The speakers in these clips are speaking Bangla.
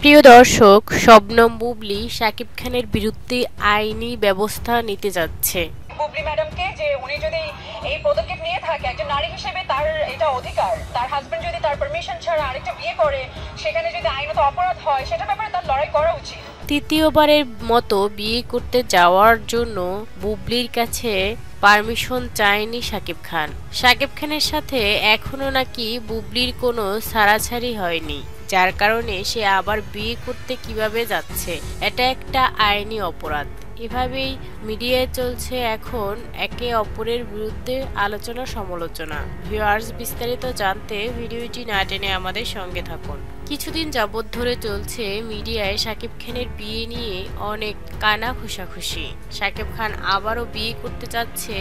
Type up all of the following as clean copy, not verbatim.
প্রিয় দর্শক, শবনম বুবলি শাকিব খানের বিরুদ্ধে আইনি ব্যবস্থা নিতে যাচ্ছে। বুবলি ম্যাডামকে যে উনি যদি এই পদক্ষেপ নিয়ে থাকে, একজন নারী হিসেবে তার এটা অধিকার। তার হাজবেন্ড যদি তার পারমিশন ছাড়া আরেকটা বিয়ে করে, সেখানে যদি আইনত অপরাধ হয়, সেটার ব্যাপারে তার লড়াই করা উচিত। তৃতীয়বারের মতো বিয়ে করতে যাওয়ার জন্য বুবলির কাছে পারমিশন চায়নি শাকিব খান। শাকিব খানের সাথে এখনো নাকি বুবলির কোনো ছাড়াছাড়ি হয়নি, যার কারণে সে আবার বিয়ে করতে কিভাবে যাচ্ছে, এটা একটা আইনি অপরাধ। এভাবেই মিডিয়ায় চলছে এখন একে অপরের বিরুদ্ধে আলোচনা সমালোচনা। ভিউয়ার্স, বিস্তারিত জানতে ভিডিওটি না টেনে আমাদের সঙ্গে থাকুন। কিছুদিন যাবৎ ধরে চলছে মিডিয়ায় শাকিব খানের বিয়ে নিয়ে অনেক কানা ঘুষাঘুষি। শাকিব খান আবারও বিয়ে করতে চাচ্ছে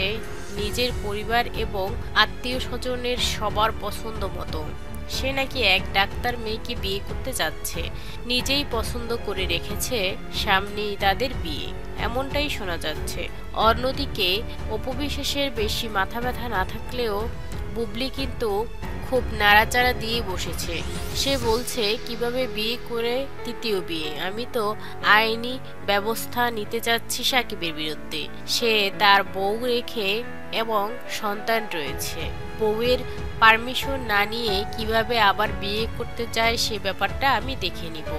নিজের পরিবার এবং আত্মীয় স্বজনের সবার পছন্দ মতো। সে নাকি এক ডাক্তার মেয়েকে বিয়ে করতে যাচ্ছে, নিজেই পছন্দ করে রেখেছে, সামনেই তাদের বিয়ে, এমনটাই শোনা যাচ্ছে। অন্যদিকে অপবিশ্বাসের বেশি মাথা ব্যথা না থাকলেও বুবলি কিন্তু খুব নাড়াচাড়া দিয়ে বসেছে। সে বলছে, কিভাবে বিয়ে করে তৃতীয় বিয়ে, আমি তো আইনি ব্যবস্থা নিতে যাচ্ছি সাকিবের বিরুদ্ধে। সে তার বউ রেখে এবং সন্তান রয়েছে, বউয়ের পারমিশন না নিয়ে কিভাবে আবার বিয়ে করতে চায় সে ব্যাপারটা আমি দেখে নিব।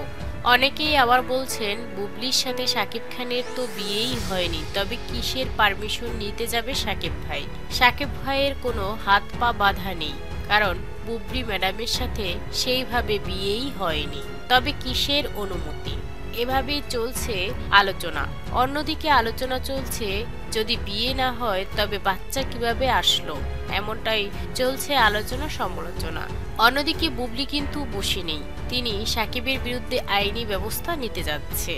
অনেকেই আবার বলছেন, বুবলির সাথে শাকিব খানের তো বিয়েই হয়নি, তবে কিসের পারমিশন নিতে যাবে শাকিব ভাই? শাকিব ভাইয়ের কোনো হাত পা বাঁধা নেই, কারণ বুবলি ম্যাডামের সাথে সেইভাবে বিয়েই হয়নি, তবে কিসের অনুমতি? এভাবেই চলছে আলোচনা। অন্যদিকে আলোচনা চলছে, যদি বিয়ে না হয় তবে বাচ্চা কিভাবে আসলো, এমনটাই চলছে আলোচনা সমালোচনা। অন্যদিকে বুবলি কিন্তু বসে নেই, তিনি সাকিবের বিরুদ্ধে আইনি ব্যবস্থা নিতে যাচ্ছে।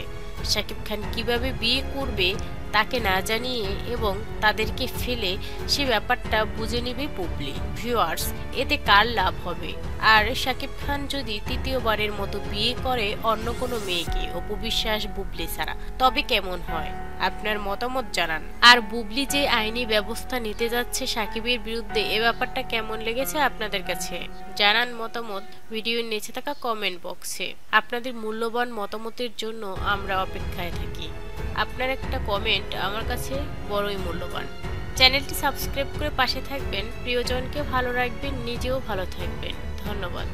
শাকিব খান কিভাবে বিয়ে করবে তাকে না জানিয়ে এবং তাদেরকে ফেলে সে ব্যাপারটা বুঝে নেবে বুবলি। ভিউয়ার্স, এতে কার লাভ হবে? আর শাকিব খান যদি তৃতীয়বারের মতো বিয়ে করে অন্য কোনো মেয়েকে, অপবিশ্বাস বুবলি ছাড়া, তবে কেমন হয়? আপনার মতামত জানান। আর বুবলি যে আইনি ব্যবস্থা নিতে যাচ্ছে সাকিবের বিরুদ্ধে, এ ব্যাপারটা কেমন লেগেছে আপনাদের কাছে? জানান মতামত ভিডিওর নিচে থাকা কমেন্ট বক্সে। আপনাদের মূল্যবান মতামতের জন্য আমরা অপেক্ষায় থাকি। আপনার একটা কমেন্ট আমার কাছে বড়ই মূল্যবান। চ্যানেলটি সাবস্ক্রাইব করে পাশে থাকবেন, প্রিয়জনকে ভালো রাখবেন, নিজেও ভালো থাকবেন। ধন্যবাদ।